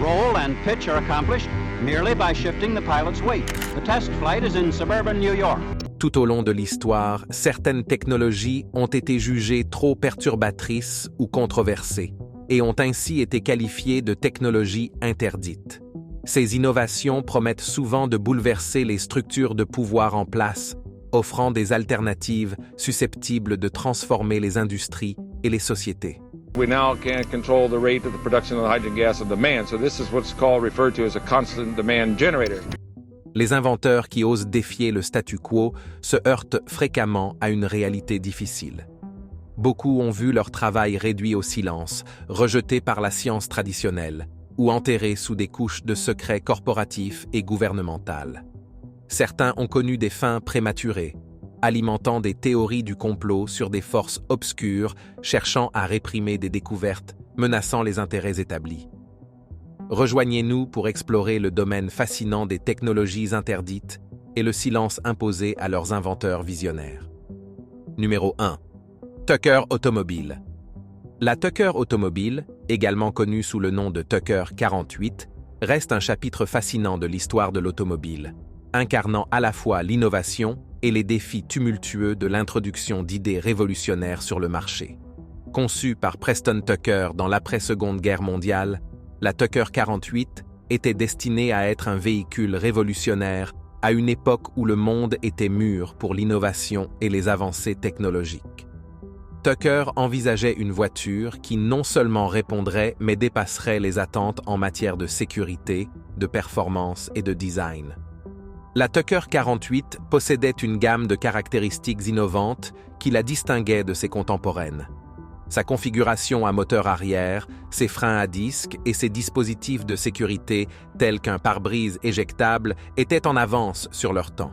roll and pitch are accomplished merely by shifting the pilot's weight. The test flight is in suburban New York. Tout au long de l'histoire, certaines technologies ont été jugées trop perturbatrices ou controversées et ont ainsi été qualifiées de technologies interdites. Ces innovations promettent souvent de bouleverser les structures de pouvoir en place, offrant des alternatives susceptibles de transformer les industries et les sociétés. We now can control the rate of the production of the hydrogen gas of demand, so this is what's referred to as a constant demand generator. Les inventeurs qui osent défier le statu quo se heurtent fréquemment à une réalité difficile. Beaucoup ont vu leur travail réduit au silence, rejeté par la science traditionnelle, ou enterré sous des couches de secrets corporatifs et gouvernemental. Certains ont connu des fins prématurées, alimentant des théories du complot sur des forces obscures cherchant à réprimer des découvertes menaçant les intérêts établis. Rejoignez-nous pour explorer le domaine fascinant des technologies interdites et le silence imposé à leurs inventeurs visionnaires. Numéro 1. Tucker Automobile. La Tucker Automobile, également connue sous le nom de Tucker 48, reste un chapitre fascinant de l'histoire de l'automobile, incarnant à la fois l'innovation et les défis tumultueux de l'introduction d'idées révolutionnaires sur le marché. Conçue par Preston Tucker dans l'après-Seconde Guerre mondiale, la Tucker 48 était destinée à être un véhicule révolutionnaire à une époque où le monde était mûr pour l'innovation et les avancées technologiques. Tucker envisageait une voiture qui non seulement répondrait mais dépasserait les attentes en matière de sécurité, de performance et de design. La Tucker 48 possédait une gamme de caractéristiques innovantes qui la distinguaient de ses contemporaines. Sa configuration à moteur arrière, ses freins à disque et ses dispositifs de sécurité tels qu'un pare-brise éjectable étaient en avance sur leur temps.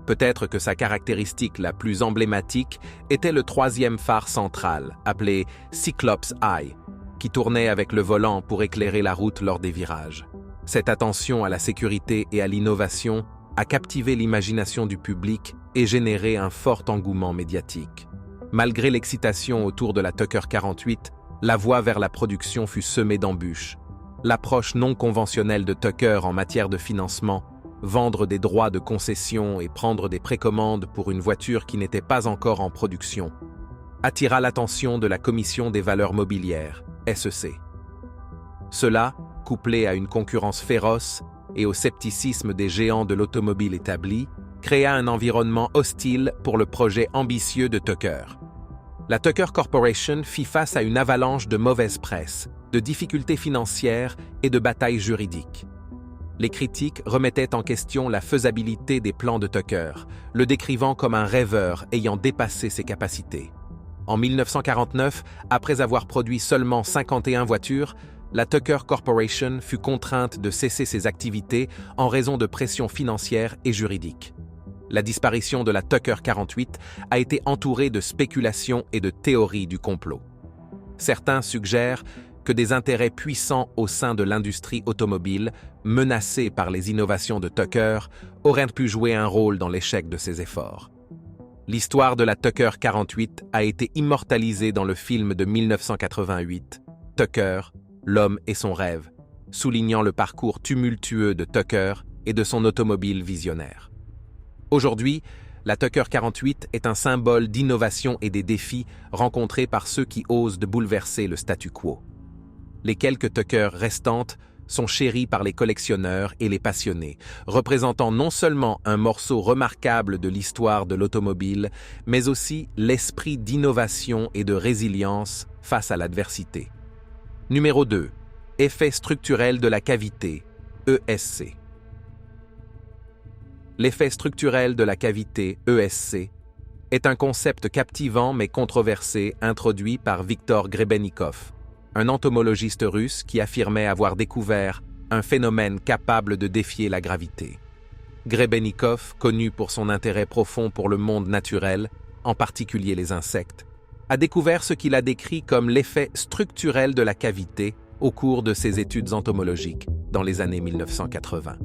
Peut-être que sa caractéristique la plus emblématique était le troisième phare central, appelé Cyclops Eye, qui tournait avec le volant pour éclairer la route lors des virages. Cette attention à la sécurité et à l'innovation a captivé l'imagination du public et généré un fort engouement médiatique. Malgré l'excitation autour de la Tucker 48, la voie vers la production fut semée d'embûches. L'approche non conventionnelle de Tucker en matière de financement, vendre des droits de concession et prendre des précommandes pour une voiture qui n'était pas encore en production, attira l'attention de la Commission des valeurs mobilières, SEC. Cela, couplé à une concurrence féroce et au scepticisme des géants de l'automobile établis, créa un environnement hostile pour le projet ambitieux de Tucker. La Tucker Corporation fit face à une avalanche de mauvaise presse, de difficultés financières et de batailles juridiques. Les critiques remettaient en question la faisabilité des plans de Tucker, le décrivant comme un rêveur ayant dépassé ses capacités. En 1949, après avoir produit seulement 51 voitures, la Tucker Corporation fut contrainte de cesser ses activités en raison de pressions financières et juridiques. La disparition de la Tucker 48 a été entourée de spéculations et de théories du complot. Certains suggèrent que des intérêts puissants au sein de l'industrie automobile, menacés par les innovations de Tucker, auraient pu jouer un rôle dans l'échec de ses efforts. L'histoire de la Tucker 48 a été immortalisée dans le film de 1988, Tucker, l'homme et son rêve, soulignant le parcours tumultueux de Tucker et de son automobile visionnaire. Aujourd'hui, la Tucker 48 est un symbole d'innovation et des défis rencontrés par ceux qui osent de bouleverser le statu quo. Les quelques Tucker restantes sont chéries par les collectionneurs et les passionnés, représentant non seulement un morceau remarquable de l'histoire de l'automobile, mais aussi l'esprit d'innovation et de résilience face à l'adversité. Numéro 2. Effet structurel de la cavité, ESC. L'effet structurel de la cavité, ESC, est un concept captivant mais controversé introduit par Viktor Grebennikov, un entomologiste russe qui affirmait avoir découvert un phénomène capable de défier la gravité. Grebennikov, connu pour son intérêt profond pour le monde naturel, en particulier les insectes, a découvert ce qu'il a décrit comme l'effet structurel de la cavité au cours de ses études entomologiques dans les années 1980.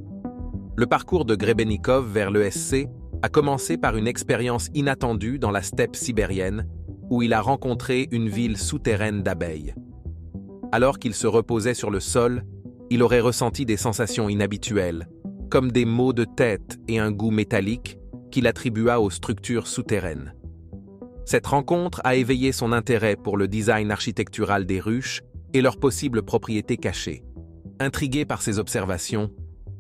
Le parcours de Grebennikov vers l'ESC a commencé par une expérience inattendue dans la steppe sibérienne où il a rencontré une ville souterraine d'abeilles. Alors qu'il se reposait sur le sol, il aurait ressenti des sensations inhabituelles, comme des maux de tête et un goût métallique qu'il attribua aux structures souterraines. Cette rencontre a éveillé son intérêt pour le design architectural des ruches et leurs possibles propriétés cachées. Intrigué par ces observations,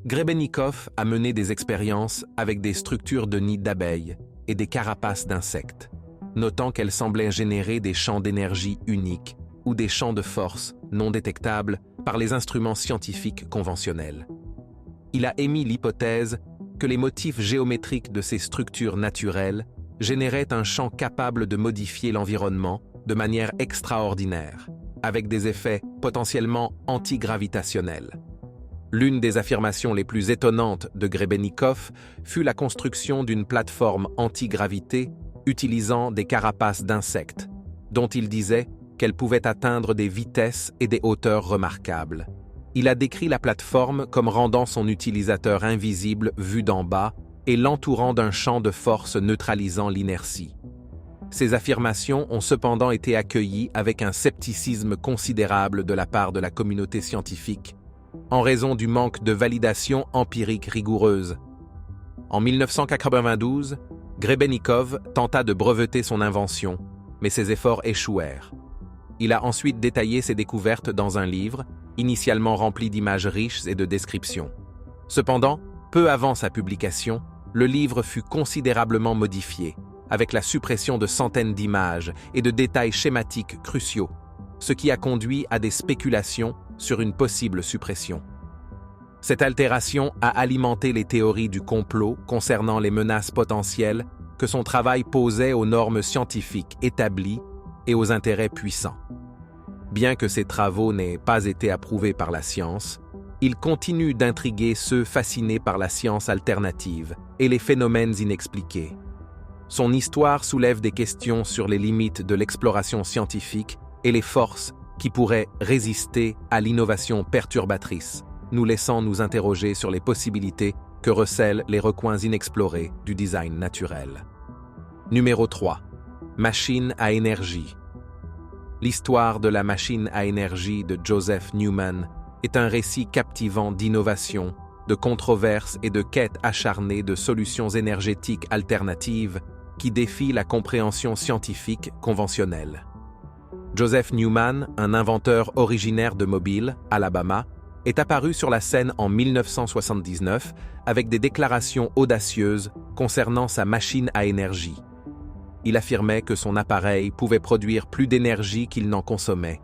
Grebennikov a mené des expériences avec des structures de nids d'abeilles et des carapaces d'insectes, notant qu'elles semblaient générer des champs d'énergie uniques ou des champs de force non détectables par les instruments scientifiques conventionnels. Il a émis l'hypothèse que les motifs géométriques de ces structures naturelles généraient un champ capable de modifier l'environnement de manière extraordinaire, avec des effets potentiellement antigravitationnels. L'une des affirmations les plus étonnantes de Grebennikov fut la construction d'une plateforme antigravité utilisant des carapaces d'insectes, dont il disait qu'elle pouvait atteindre des vitesses et des hauteurs remarquables. Il a décrit la plateforme comme rendant son utilisateur invisible vu d'en bas et l'entourant d'un champ de force neutralisant l'inertie. Ces affirmations ont cependant été accueillies avec un scepticisme considérable de la part de la communauté scientifique, en raison du manque de validation empirique rigoureuse. En 1992, Grebennikov tenta de breveter son invention, mais ses efforts échouèrent. Il a ensuite détaillé ses découvertes dans un livre, initialement rempli d'images riches et de descriptions. Cependant, peu avant sa publication, le livre fut considérablement modifié, avec la suppression de centaines d'images et de détails schématiques cruciaux, ce qui a conduit à des spéculations sur une possible suppression. Cette altération a alimenté les théories du complot concernant les menaces potentielles que son travail posait aux normes scientifiques établies et aux intérêts puissants. Bien que ses travaux n'aient pas été approuvés par la science, il continue d'intriguer ceux fascinés par la science alternative et les phénomènes inexpliqués. Son histoire soulève des questions sur les limites de l'exploration scientifique et les forces qui pourraient résister à l'innovation perturbatrice, nous laissant nous interroger sur les possibilités que recèlent les recoins inexplorés du design naturel. Numéro 3. Machine à énergie. L'histoire de la machine à énergie de Joseph Newman est un récit captivant d'innovation, de controverses et de quêtes acharnées de solutions énergétiques alternatives qui défient la compréhension scientifique conventionnelle. Joseph Newman, un inventeur originaire de Mobile, Alabama, est apparu sur la scène en 1979 avec des déclarations audacieuses concernant sa machine à énergie. Il affirmait que son appareil pouvait produire plus d'énergie qu'il n'en consommait,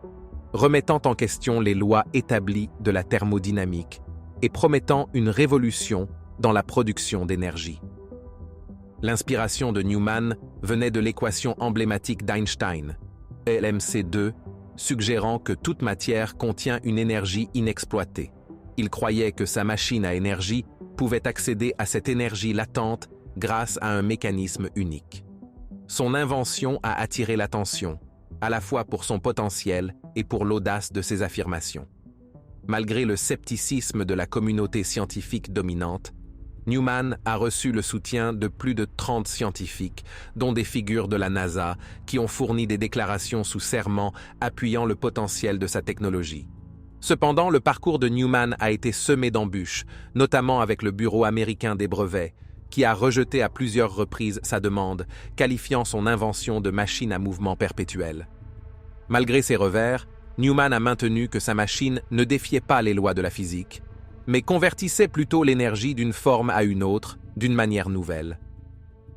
remettant en question les lois établies de la thermodynamique et promettant une révolution dans la production d'énergie. L'inspiration de Newman venait de l'équation emblématique d'Einstein, LMC2, suggérant que toute matière contient une énergie inexploitée. Il croyait que sa machine à énergie pouvait accéder à cette énergie latente grâce à un mécanisme unique. Son invention a attiré l'attention, à la fois pour son potentiel et pour l'audace de ses affirmations. Malgré le scepticisme de la communauté scientifique dominante, Newman a reçu le soutien de plus de 30 scientifiques, dont des figures de la NASA, qui ont fourni des déclarations sous serment appuyant le potentiel de sa technologie. Cependant, le parcours de Newman a été semé d'embûches, notamment avec le Bureau américain des brevets, qui a rejeté à plusieurs reprises sa demande, qualifiant son invention de machine à mouvement perpétuel. Malgré ces revers, Newman a maintenu que sa machine ne défiait pas les lois de la physique, mais convertissait plutôt l'énergie d'une forme à une autre, d'une manière nouvelle.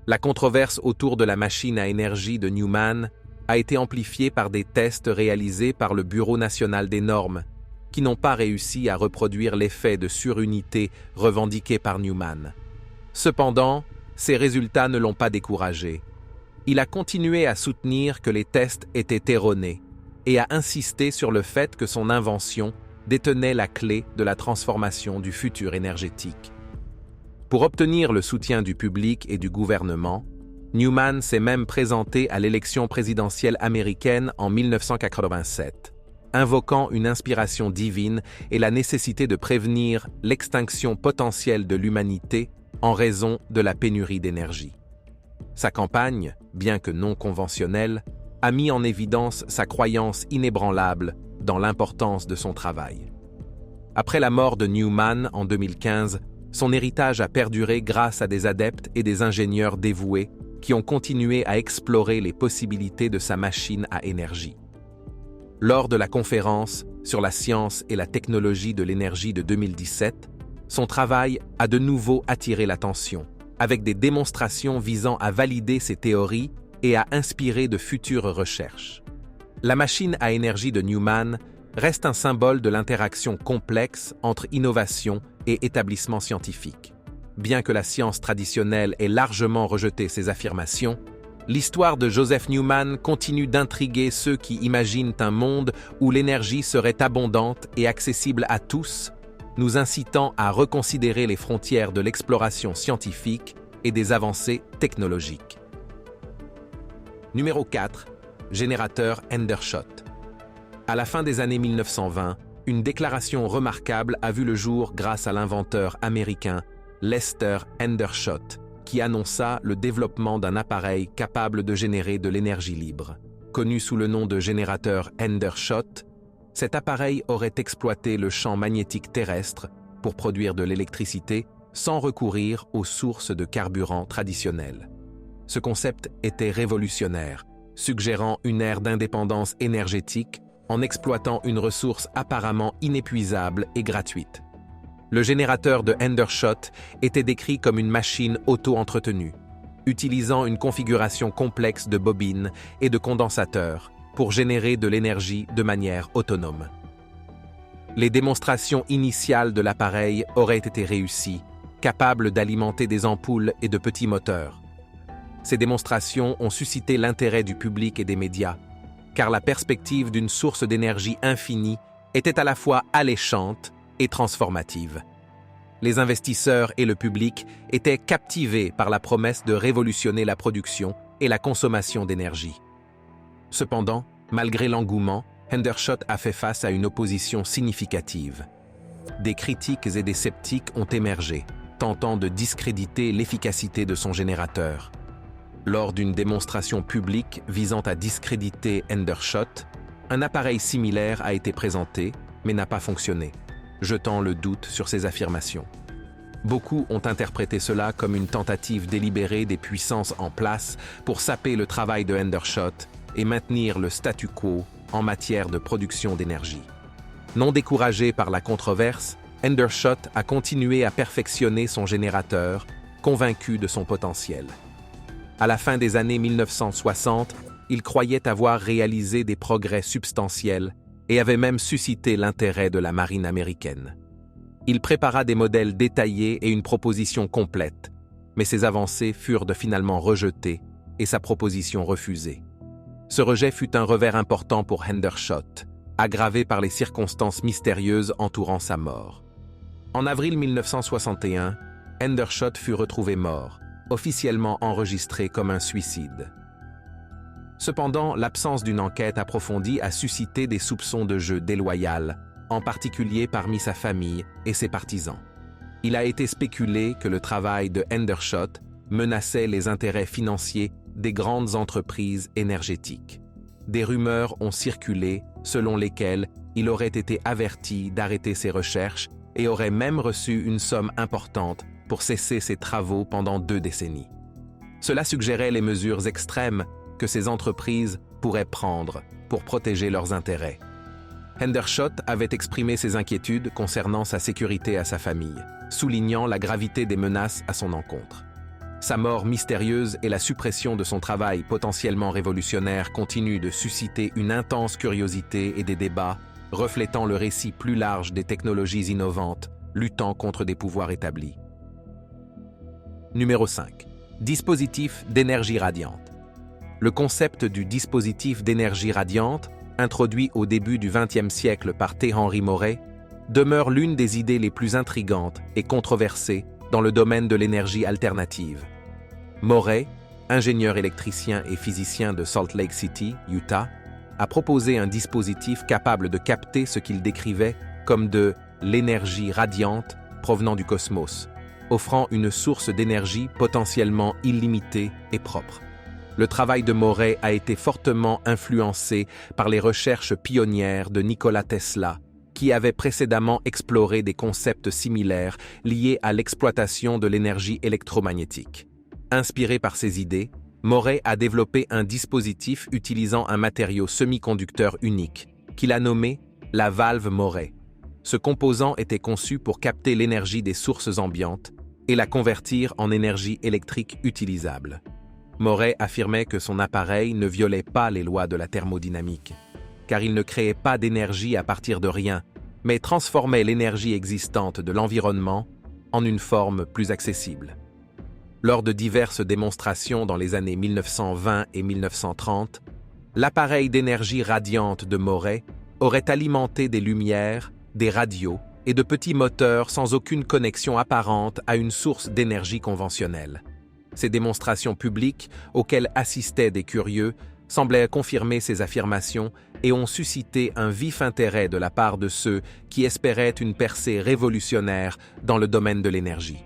La controverse autour de la machine à énergie de Newman a été amplifiée par des tests réalisés par le Bureau national des normes, qui n'ont pas réussi à reproduire l'effet de surunité revendiqué par Newman. Cependant, ces résultats ne l'ont pas découragé. Il a continué à soutenir que les tests étaient erronés et a insisté sur le fait que son invention détenait la clé de la transformation du futur énergétique. Pour obtenir le soutien du public et du gouvernement, Newman s'est même présenté à l'élection présidentielle américaine en 1987, invoquant une inspiration divine et la nécessité de prévenir l'extinction potentielle de l'humanité en raison de la pénurie d'énergie. Sa campagne, bien que non conventionnelle, a mis en évidence sa croyance inébranlable dans l'importance de son travail. Après la mort de Newman en 2015, son héritage a perduré grâce à des adeptes et des ingénieurs dévoués qui ont continué à explorer les possibilités de sa machine à énergie. Lors de la conférence sur la science et la technologie de l'énergie de 2017, son travail a de nouveau attiré l'attention, avec des démonstrations visant à valider ses théories et à inspirer de futures recherches. La machine à énergie de Newman reste un symbole de l'interaction complexe entre innovation et établissement scientifique. Bien que la science traditionnelle ait largement rejeté ces affirmations, l'histoire de Joseph Newman continue d'intriguer ceux qui imaginent un monde où l'énergie serait abondante et accessible à tous, nous incitant à reconsidérer les frontières de l'exploration scientifique et des avancées technologiques. Numéro 4. Générateur Hendershot. À la fin des années 1920, une déclaration remarquable a vu le jour grâce à l'inventeur américain Lester Hendershot, qui annonça le développement d'un appareil capable de générer de l'énergie libre. Connu sous le nom de générateur Hendershot, cet appareil aurait exploité le champ magnétique terrestre pour produire de l'électricité sans recourir aux sources de carburant traditionnelles. Ce concept était révolutionnaire, suggérant une ère d'indépendance énergétique en exploitant une ressource apparemment inépuisable et gratuite. Le générateur de Hendershot était décrit comme une machine auto-entretenue, utilisant une configuration complexe de bobines et de condensateurs pour générer de l'énergie de manière autonome. Les démonstrations initiales de l'appareil auraient été réussies, capables d'alimenter des ampoules et de petits moteurs. Ces démonstrations ont suscité l'intérêt du public et des médias, car la perspective d'une source d'énergie infinie était à la fois alléchante et transformative. Les investisseurs et le public étaient captivés par la promesse de révolutionner la production et la consommation d'énergie. Cependant, malgré l'engouement, Hendershot a fait face à une opposition significative. Des critiques et des sceptiques ont émergé, tentant de discréditer l'efficacité de son générateur. Lors d'une démonstration publique visant à discréditer Hendershot, un appareil similaire a été présenté, mais n'a pas fonctionné, jetant le doute sur ses affirmations. Beaucoup ont interprété cela comme une tentative délibérée des puissances en place pour saper le travail de Hendershot et maintenir le statu quo en matière de production d'énergie. Non découragé par la controverse, Hendershot a continué à perfectionner son générateur, convaincu de son potentiel. À la fin des années 1960, il croyait avoir réalisé des progrès substantiels et avait même suscité l'intérêt de la marine américaine. Il prépara des modèles détaillés et une proposition complète, mais ses avancées furent finalement rejetées et sa proposition refusée. Ce rejet fut un revers important pour Hendershot, aggravé par les circonstances mystérieuses entourant sa mort. En avril 1961, Hendershot fut retrouvé mort, officiellement enregistré comme un suicide. Cependant, l'absence d'une enquête approfondie a suscité des soupçons de jeu déloyal, en particulier parmi sa famille et ses partisans. Il a été spéculé que le travail de Hendershot menaçait les intérêts financiers des grandes entreprises énergétiques. Des rumeurs ont circulé selon lesquelles il aurait été averti d'arrêter ses recherches et aurait même reçu une somme importante pour cesser ses travaux pendant 2 décennies. Cela suggérait les mesures extrêmes que ces entreprises pourraient prendre pour protéger leurs intérêts. Hendershot avait exprimé ses inquiétudes concernant sa sécurité à sa famille, soulignant la gravité des menaces à son encontre. Sa mort mystérieuse et la suppression de son travail potentiellement révolutionnaire continuent de susciter une intense curiosité et des débats, reflétant le récit plus large des technologies innovantes, luttant contre des pouvoirs établis. Numéro 5. Dispositif d'énergie radiante. Le concept du dispositif d'énergie radiante, introduit au début du XXe siècle par T. Henry Moray, demeure l'une des idées les plus intrigantes et controversées dans le domaine de l'énergie alternative. Moray, ingénieur électricien et physicien de Salt Lake City, Utah, a proposé un dispositif capable de capter ce qu'il décrivait comme de l'énergie radiante provenant du cosmos, offrant une source d'énergie potentiellement illimitée et propre. Le travail de Moray a été fortement influencé par les recherches pionnières de Nikola Tesla qui avait précédemment exploré des concepts similaires liés à l'exploitation de l'énergie électromagnétique. Inspiré par ces idées, Moray a développé un dispositif utilisant un matériau semi-conducteur unique, qu'il a nommé la valve Moray. Ce composant était conçu pour capter l'énergie des sources ambiantes et la convertir en énergie électrique utilisable. Moray affirmait que son appareil ne violait pas les lois de la thermodynamique, car il ne créait pas d'énergie à partir de rien, mais transformait l'énergie existante de l'environnement en une forme plus accessible. Lors de diverses démonstrations dans les années 1920 et 1930, l'appareil d'énergie radiante de Moray aurait alimenté des lumières, des radios et de petits moteurs sans aucune connexion apparente à une source d'énergie conventionnelle. Ces démonstrations publiques, auxquelles assistaient des curieux, semblaient confirmer ces affirmations et ont suscité un vif intérêt de la part de ceux qui espéraient une percée révolutionnaire dans le domaine de l'énergie.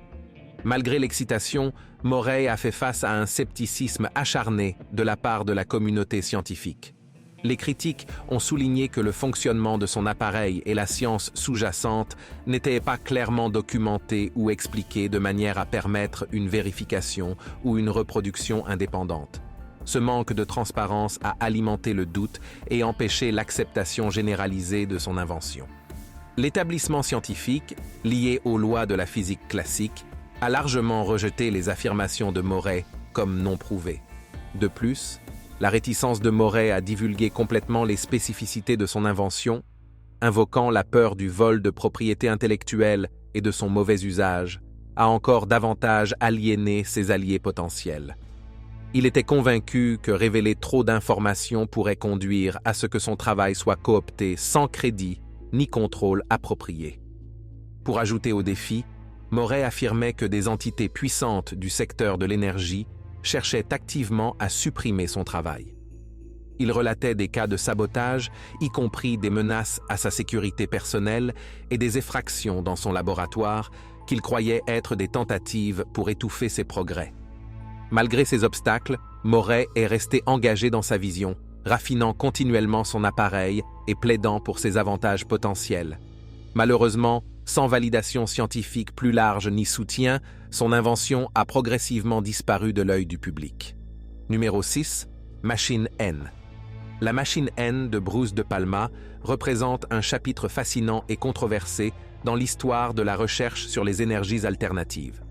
Malgré l'excitation, Moray a fait face à un scepticisme acharné de la part de la communauté scientifique. Les critiques ont souligné que le fonctionnement de son appareil et la science sous-jacente n'étaient pas clairement documentés ou expliqués de manière à permettre une vérification ou une reproduction indépendante. Ce manque de transparence a alimenté le doute et empêché l'acceptation généralisée de son invention. L'établissement scientifique, lié aux lois de la physique classique, a largement rejeté les affirmations de Moray comme non prouvées. De plus, la réticence de Moray à divulguer complètement les spécificités de son invention, invoquant la peur du vol de propriété intellectuelle et de son mauvais usage, a encore davantage aliéné ses alliés potentiels. Il était convaincu que révéler trop d'informations pourrait conduire à ce que son travail soit coopté sans crédit ni contrôle approprié. Pour ajouter au défi, Moray affirmait que des entités puissantes du secteur de l'énergie cherchaient activement à supprimer son travail. Il relatait des cas de sabotage, y compris des menaces à sa sécurité personnelle et des effractions dans son laboratoire qu'il croyait être des tentatives pour étouffer ses progrès. Malgré ces obstacles, Moray est resté engagé dans sa vision, raffinant continuellement son appareil et plaidant pour ses avantages potentiels. Malheureusement, sans validation scientifique plus large ni soutien, son invention a progressivement disparu de l'œil du public. Numéro 6. Machine N. La machine N de Bruce De Palma représente un chapitre fascinant et controversé dans l'histoire de la recherche sur les énergies alternatives.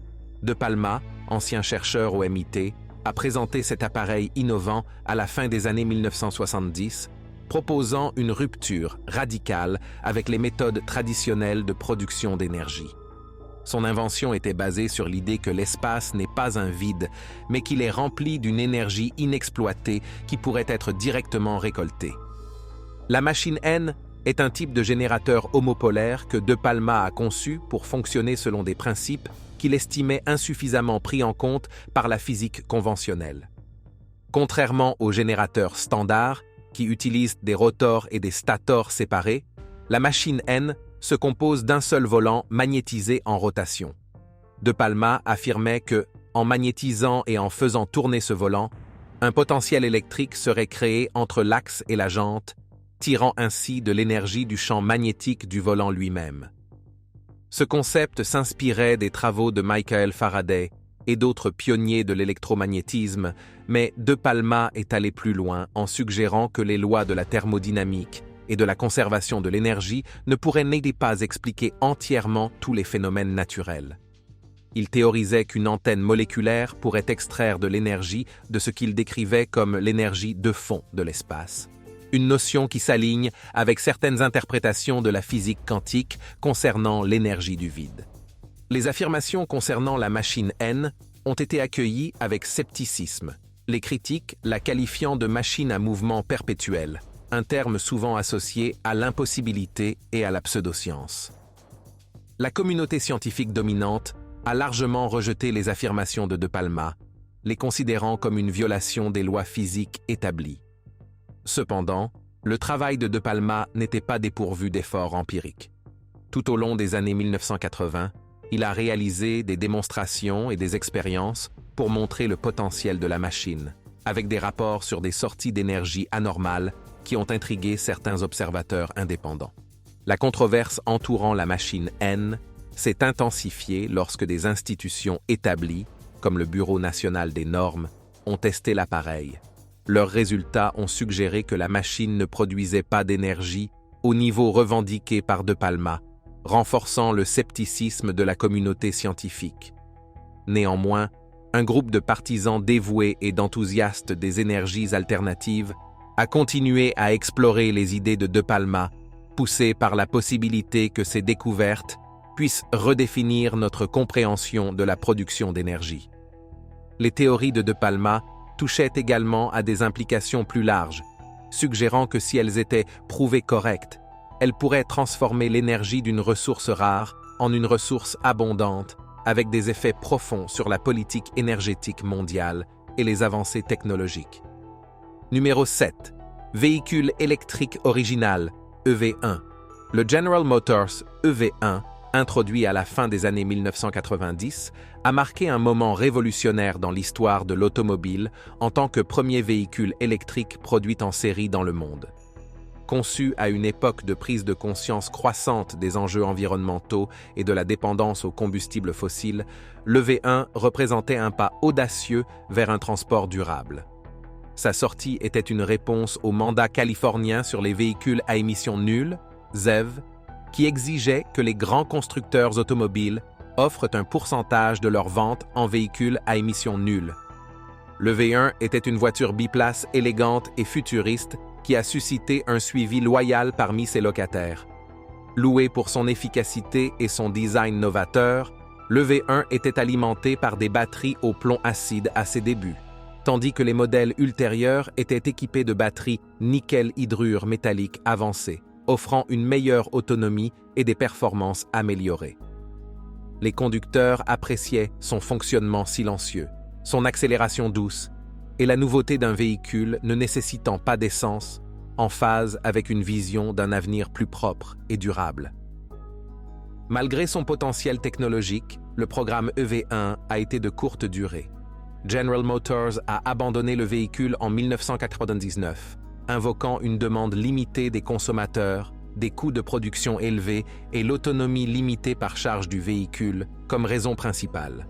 De Palma, ancien chercheur au MIT, a présenté cet appareil innovant à la fin des années 1970, proposant une rupture radicale avec les méthodes traditionnelles de production d'énergie. Son invention était basée sur l'idée que l'espace n'est pas un vide, mais qu'il est rempli d'une énergie inexploitée qui pourrait être directement récoltée. La machine N est un type de générateur homopolaire que De Palma a conçu pour fonctionner selon des principes qu'il estimait insuffisamment pris en compte par la physique conventionnelle. Contrairement aux générateurs standards, qui utilisent des rotors et des stators séparés, la machine N se compose d'un seul volant magnétisé en rotation. De Palma affirmait que, en magnétisant et en faisant tourner ce volant, un potentiel électrique serait créé entre l'axe et la jante, tirant ainsi de l'énergie du champ magnétique du volant lui-même. Ce concept s'inspirait des travaux de Michael Faraday et d'autres pionniers de l'électromagnétisme, mais De Palma est allé plus loin en suggérant que les lois de la thermodynamique et de la conservation de l'énergie ne pourraient n'aider pas expliquer entièrement tous les phénomènes naturels. Il théorisait qu'une antenne moléculaire pourrait extraire de l'énergie de ce qu'il décrivait comme l'énergie de fond de l'espace, une notion qui s'aligne avec certaines interprétations de la physique quantique concernant l'énergie du vide. Les affirmations concernant la machine N ont été accueillies avec scepticisme, les critiques la qualifiant de machine à mouvement perpétuel, un terme souvent associé à l'impossibilité et à la pseudoscience. La communauté scientifique dominante a largement rejeté les affirmations de De Palma, les considérant comme une violation des lois physiques établies. Cependant, le travail de De Palma n'était pas dépourvu d'efforts empiriques. Tout au long des années 1980, il a réalisé des démonstrations et des expériences pour montrer le potentiel de la machine, avec des rapports sur des sorties d'énergie anormales qui ont intrigué certains observateurs indépendants. La controverse entourant la machine N s'est intensifiée lorsque des institutions établies, comme le Bureau national des normes, ont testé l'appareil. Leurs résultats ont suggéré que la machine ne produisait pas d'énergie au niveau revendiqué par De Palma, renforçant le scepticisme de la communauté scientifique. Néanmoins, un groupe de partisans dévoués et d'enthousiastes des énergies alternatives a continué à explorer les idées de Palma, poussé par la possibilité que ces découvertes puissent redéfinir notre compréhension de la production d'énergie. Les théories de Palma touchaient également à des implications plus larges, suggérant que si elles étaient prouvées correctes, elles pourraient transformer l'énergie d'une ressource rare en une ressource abondante, avec des effets profonds sur la politique énergétique mondiale et les avancées technologiques. Numéro 7. Véhicule électrique original, EV1. Le General Motors EV1, introduit à la fin des années 1990, a marqué un moment révolutionnaire dans l'histoire de l'automobile en tant que premier véhicule électrique produit en série dans le monde. Conçu à une époque de prise de conscience croissante des enjeux environnementaux et de la dépendance aux combustibles fossiles, l'EV1 représentait un pas audacieux vers un transport durable. Sa sortie était une réponse au mandat californien sur les véhicules à émissions nulles, ZEV, qui exigeait que les grands constructeurs automobiles offrent un pourcentage de leurs ventes en véhicules à émissions nulles. Le V1 était une voiture biplace élégante et futuriste qui a suscité un suivi loyal parmi ses locataires. Loué pour son efficacité et son design novateur, le V1 était alimenté par des batteries au plomb acide à ses débuts, tandis que les modèles ultérieurs étaient équipés de batteries nickel-hydrure métallique avancées, offrant une meilleure autonomie et des performances améliorées. Les conducteurs appréciaient son fonctionnement silencieux, son accélération douce et la nouveauté d'un véhicule ne nécessitant pas d'essence, en phase avec une vision d'un avenir plus propre et durable. Malgré son potentiel technologique, le programme EV1 a été de courte durée. General Motors a abandonné le véhicule en 1999, invoquant une demande limitée des consommateurs, des coûts de production élevés et l'autonomie limitée par charge du véhicule comme raison principale.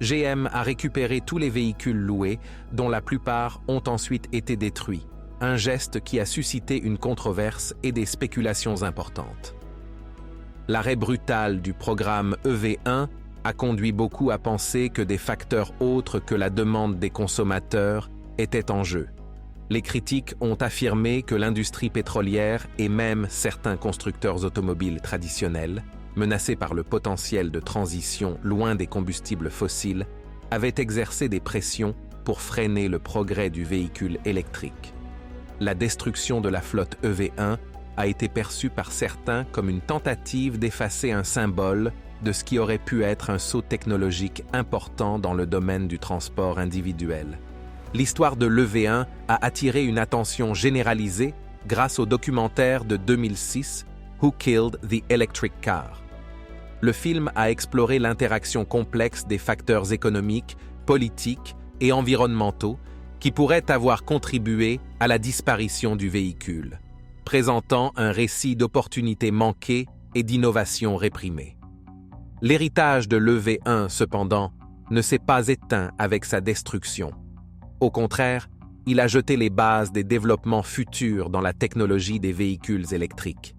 GM a récupéré tous les véhicules loués, dont la plupart ont ensuite été détruits, un geste qui a suscité une controverse et des spéculations importantes. L'arrêt brutal du programme EV1 a conduit beaucoup à penser que des facteurs autres que la demande des consommateurs étaient en jeu. Les critiques ont affirmé que l'industrie pétrolière et même certains constructeurs automobiles traditionnels, menacés par le potentiel de transition loin des combustibles fossiles, avaient exercé des pressions pour freiner le progrès du véhicule électrique. La destruction de la flotte EV1 a été perçue par certains comme une tentative d'effacer un symbole de ce qui aurait pu être un saut technologique important dans le domaine du transport individuel. L'histoire de l'EV1 a attiré une attention généralisée grâce au documentaire de 2006 « Who Killed the Electric Car ». Le film a exploré l'interaction complexe des facteurs économiques, politiques et environnementaux qui pourraient avoir contribué à la disparition du véhicule, présentant un récit d'opportunités manquées et d'innovations réprimées. L'héritage de l'EV1, cependant, ne s'est pas éteint avec sa destruction. Au contraire, il a jeté les bases des développements futurs dans la technologie des véhicules électriques.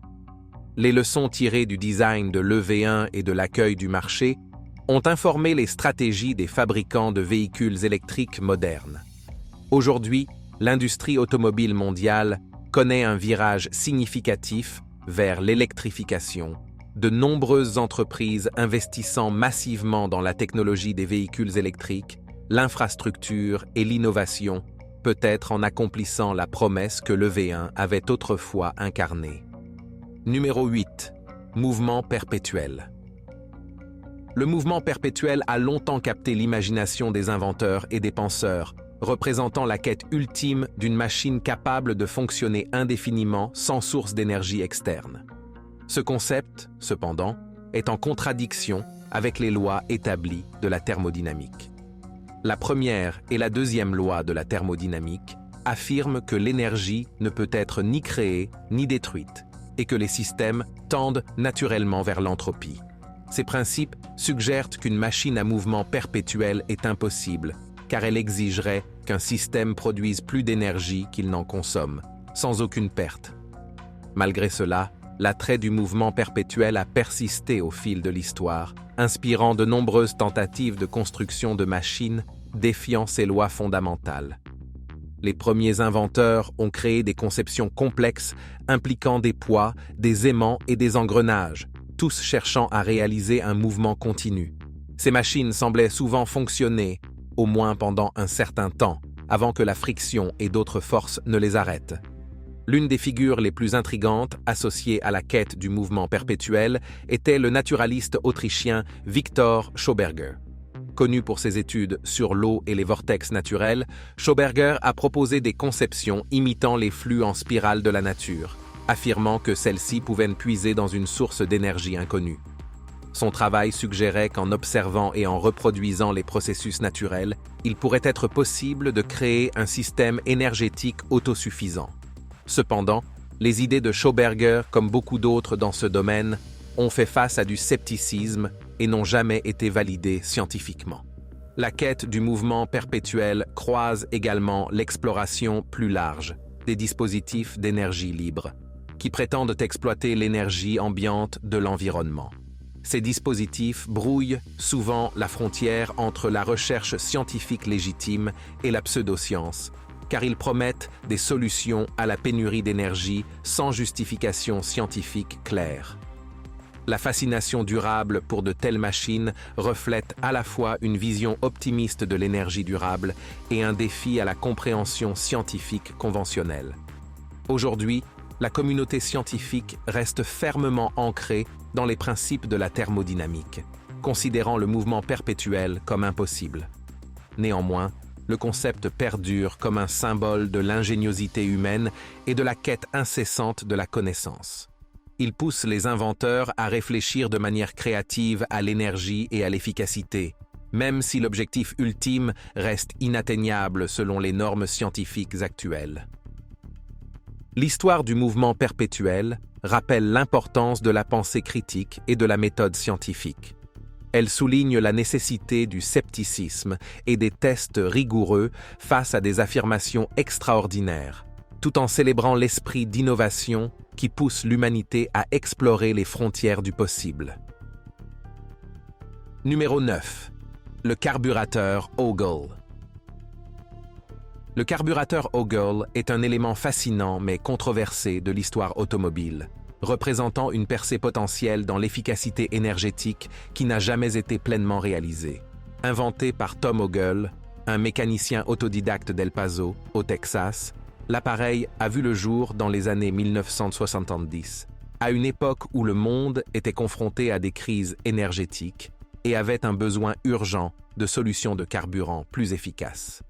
Les leçons tirées du design de l'EV1 et de l'accueil du marché ont informé les stratégies des fabricants de véhicules électriques modernes. Aujourd'hui, l'industrie automobile mondiale connaît un virage significatif vers l'électrification, de nombreuses entreprises investissant massivement dans la technologie des véhicules électriques, l'infrastructure et l'innovation, peut-être en accomplissant la promesse que l'EV1 avait autrefois incarnée. Numéro 8. Mouvement perpétuel. Le mouvement perpétuel a longtemps capté l'imagination des inventeurs et des penseurs, représentant la quête ultime d'une machine capable de fonctionner indéfiniment sans source d'énergie externe. Ce concept, cependant, est en contradiction avec les lois établies de la thermodynamique. La première et la deuxième loi de la thermodynamique affirment que l'énergie ne peut être ni créée ni détruite, et que les systèmes tendent naturellement vers l'entropie. Ces principes suggèrent qu'une machine à mouvement perpétuel est impossible, car elle exigerait qu'un système produise plus d'énergie qu'il n'en consomme, sans aucune perte. Malgré cela, l'attrait du mouvement perpétuel a persisté au fil de l'histoire, inspirant de nombreuses tentatives de construction de machines défiant ces lois fondamentales. Les premiers inventeurs ont créé des conceptions complexes impliquant des poids, des aimants et des engrenages, tous cherchant à réaliser un mouvement continu. Ces machines semblaient souvent fonctionner, au moins pendant un certain temps, avant que la friction et d'autres forces ne les arrêtent. L'une des figures les plus intrigantes associées à la quête du mouvement perpétuel était le naturaliste autrichien Victor Schauberger. Connu pour ses études sur l'eau et les vortex naturels, Schauberger a proposé des conceptions imitant les flux en spirale de la nature, affirmant que celles-ci pouvaient puiser dans une source d'énergie inconnue. Son travail suggérait qu'en observant et en reproduisant les processus naturels, il pourrait être possible de créer un système énergétique autosuffisant. Cependant, les idées de Schauberger, comme beaucoup d'autres dans ce domaine, ont fait face à du scepticisme et n'ont jamais été validées scientifiquement. La quête du mouvement perpétuel croise également l'exploration plus large des dispositifs d'énergie libre, qui prétendent exploiter l'énergie ambiante de l'environnement. Ces dispositifs brouillent souvent la frontière entre la recherche scientifique légitime et la pseudoscience, car ils promettent des solutions à la pénurie d'énergie sans justification scientifique claire. La fascination durable pour de telles machines reflète à la fois une vision optimiste de l'énergie durable et un défi à la compréhension scientifique conventionnelle. Aujourd'hui, la communauté scientifique reste fermement ancrée dans les principes de la thermodynamique, considérant le mouvement perpétuel comme impossible. Néanmoins, le concept perdure comme un symbole de l'ingéniosité humaine et de la quête incessante de la connaissance. Il pousse les inventeurs à réfléchir de manière créative à l'énergie et à l'efficacité, même si l'objectif ultime reste inatteignable selon les normes scientifiques actuelles. L'histoire du mouvement perpétuel rappelle l'importance de la pensée critique et de la méthode scientifique. Elle souligne la nécessité du scepticisme et des tests rigoureux face à des affirmations extraordinaires, tout en célébrant l'esprit d'innovation qui pousse l'humanité à explorer les frontières du possible. Numéro 9. Le carburateur Hogle. Le carburateur Hogle est un élément fascinant mais controversé de l'histoire automobile, représentant une percée potentielle dans l'efficacité énergétique qui n'a jamais été pleinement réalisée. Inventé par Tom Hogle, un mécanicien autodidacte d'El Paso, au Texas, l'appareil a vu le jour dans les années 1970, à une époque où le monde était confronté à des crises énergétiques et avait un besoin urgent de solutions de carburant plus efficaces.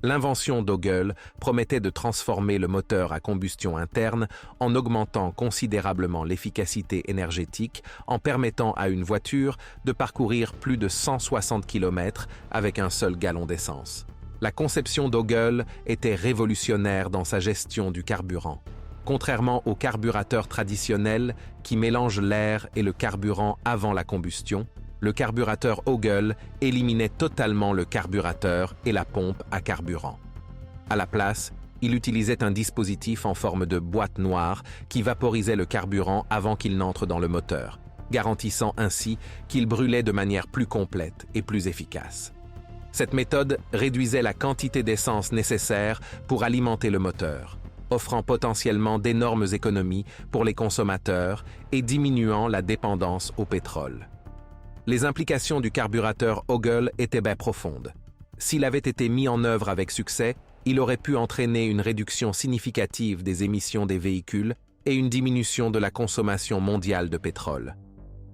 L'invention d'Hogle promettait de transformer le moteur à combustion interne en augmentant considérablement l'efficacité énergétique en permettant à une voiture de parcourir plus de 160 km avec un seul gallon d'essence. La conception d'Hogle était révolutionnaire dans sa gestion du carburant. Contrairement aux carburateurs traditionnels qui mélangent l'air et le carburant avant la combustion, le carburateur Hogle éliminait totalement le carburateur et la pompe à carburant. À la place, il utilisait un dispositif en forme de boîte noire qui vaporisait le carburant avant qu'il n'entre dans le moteur, garantissant ainsi qu'il brûlait de manière plus complète et plus efficace. Cette méthode réduisait la quantité d'essence nécessaire pour alimenter le moteur, offrant potentiellement d'énormes économies pour les consommateurs et diminuant la dépendance au pétrole. Les implications du carburateur Hogle étaient bien profondes. S'il avait été mis en œuvre avec succès, il aurait pu entraîner une réduction significative des émissions des véhicules et une diminution de la consommation mondiale de pétrole.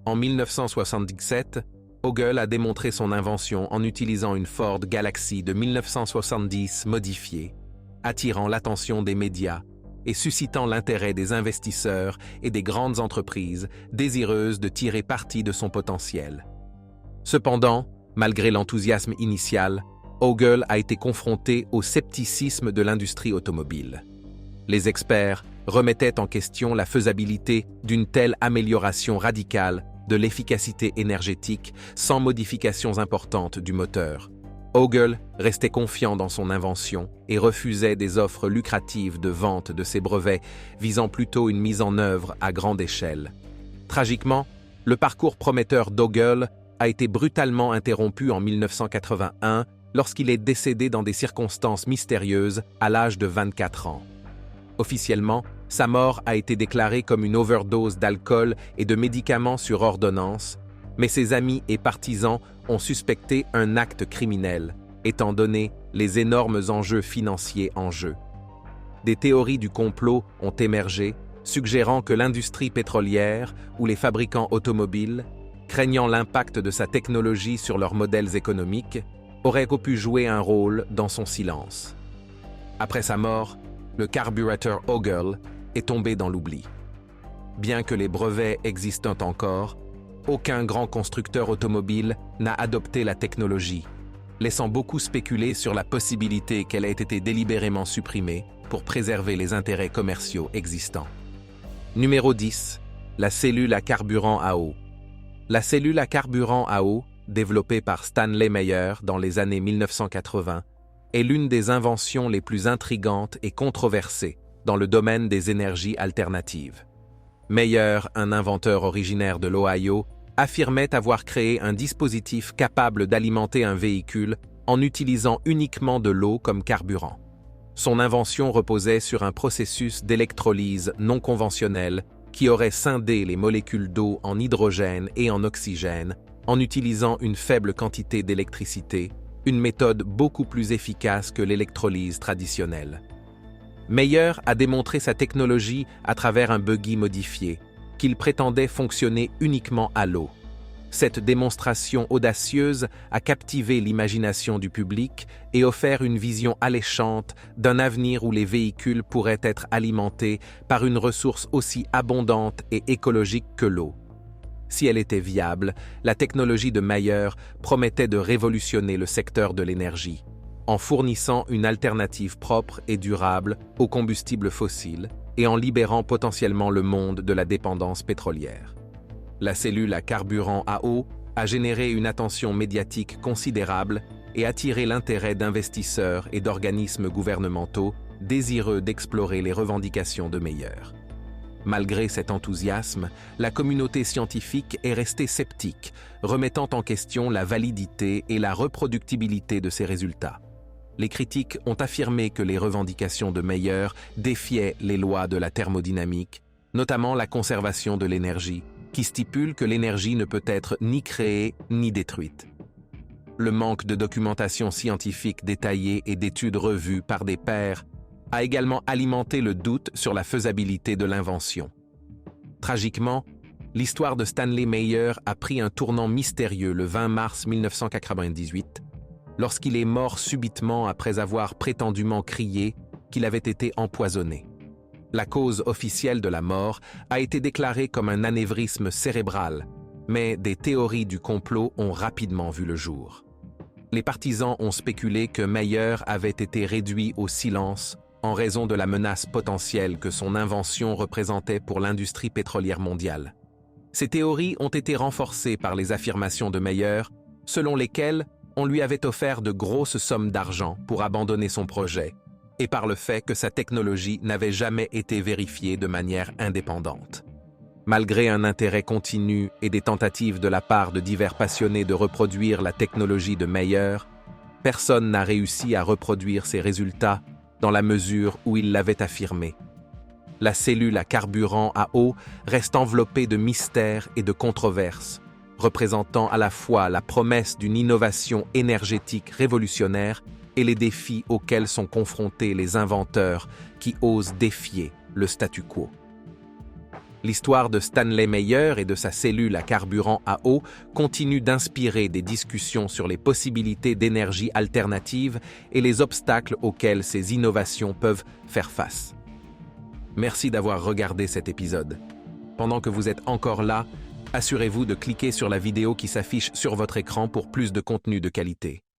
En 1977, Hogle a démontré son invention en utilisant une Ford Galaxy de 1970 modifiée, attirant l'attention des médias et suscitant l'intérêt des investisseurs et des grandes entreprises désireuses de tirer parti de son potentiel. Cependant, malgré l'enthousiasme initial, Hogle a été confronté au scepticisme de l'industrie automobile. Les experts remettait en question la faisabilité d'une telle amélioration radicale de l'efficacité énergétique sans modifications importantes du moteur. Ogle restait confiant dans son invention et refusait des offres lucratives de vente de ses brevets, visant plutôt une mise en œuvre à grande échelle. Tragiquement, le parcours prometteur d'Ogle a été brutalement interrompu en 1981 lorsqu'il est décédé dans des circonstances mystérieuses à l'âge de 24 ans. Officiellement, sa mort a été déclarée comme une overdose d'alcool et de médicaments sur ordonnance, mais ses amis et partisans ont suspecté un acte criminel, étant donné les énormes enjeux financiers en jeu. Des théories du complot ont émergé, suggérant que l'industrie pétrolière ou les fabricants automobiles, craignant l'impact de sa technologie sur leurs modèles économiques, auraient pu jouer un rôle dans son silence. Après sa mort, le carburateur Ogle est tombé dans l'oubli. Bien que les brevets existent encore, aucun grand constructeur automobile n'a adopté la technologie, laissant beaucoup spéculer sur la possibilité qu'elle ait été délibérément supprimée pour préserver les intérêts commerciaux existants. Numéro 10. La cellule à carburant à eau. La cellule à carburant à eau, développée par Stanley Meyer dans les années 1980, est l'une des inventions les plus intrigantes et controversées dans le domaine des énergies alternatives. Meyer, un inventeur originaire de l'Ohio, affirmait avoir créé un dispositif capable d'alimenter un véhicule en utilisant uniquement de l'eau comme carburant. Son invention reposait sur un processus d'électrolyse non conventionnel qui aurait scindé les molécules d'eau en hydrogène et en oxygène en utilisant une faible quantité d'électricité, une méthode beaucoup plus efficace que l'électrolyse traditionnelle. Meyer a démontré sa technologie à travers un buggy modifié, qu'il prétendait fonctionner uniquement à l'eau. Cette démonstration audacieuse a captivé l'imagination du public et offert une vision alléchante d'un avenir où les véhicules pourraient être alimentés par une ressource aussi abondante et écologique que l'eau. Si elle était viable, la technologie de Meyer promettait de révolutionner le secteur de l'énergie, en fournissant une alternative propre et durable aux combustibles fossiles et en libérant potentiellement le monde de la dépendance pétrolière. La cellule à carburant à eau a généré une attention médiatique considérable et attiré l'intérêt d'investisseurs et d'organismes gouvernementaux désireux d'explorer les revendications de Meyer. Malgré cet enthousiasme, la communauté scientifique est restée sceptique, remettant en question la validité et la reproductibilité de ces résultats. Les critiques ont affirmé que les revendications de Meyer défiaient les lois de la thermodynamique, notamment la conservation de l'énergie, qui stipule que l'énergie ne peut être ni créée ni détruite. Le manque de documentation scientifique détaillée et d'études revues par des pairs a également alimenté le doute sur la faisabilité de l'invention. Tragiquement, l'histoire de Stanley Meyer a pris un tournant mystérieux le 20 mars 1998, lorsqu'il est mort subitement après avoir prétendument crié qu'il avait été empoisonné. La cause officielle de la mort a été déclarée comme un anévrisme cérébral, mais des théories du complot ont rapidement vu le jour. Les partisans ont spéculé que Meyer avait été réduit au silence en raison de la menace potentielle que son invention représentait pour l'industrie pétrolière mondiale. Ces théories ont été renforcées par les affirmations de Meyer, selon lesquelles on lui avait offert de grosses sommes d'argent pour abandonner son projet, et par le fait que sa technologie n'avait jamais été vérifiée de manière indépendante. Malgré un intérêt continu et des tentatives de la part de divers passionnés de reproduire la technologie de Meyer, personne n'a réussi à reproduire ces résultats dans la mesure où il l'avait affirmé. La cellule à carburant à eau reste enveloppée de mystères et de controverses, représentant à la fois la promesse d'une innovation énergétique révolutionnaire et les défis auxquels sont confrontés les inventeurs qui osent défier le statu quo. L'histoire de Stanley Meyer et de sa cellule à carburant à eau continue d'inspirer des discussions sur les possibilités d'énergie alternative et les obstacles auxquels ces innovations peuvent faire face. Merci d'avoir regardé cet épisode. Pendant que vous êtes encore là, assurez-vous de cliquer sur la vidéo qui s'affiche sur votre écran pour plus de contenu de qualité.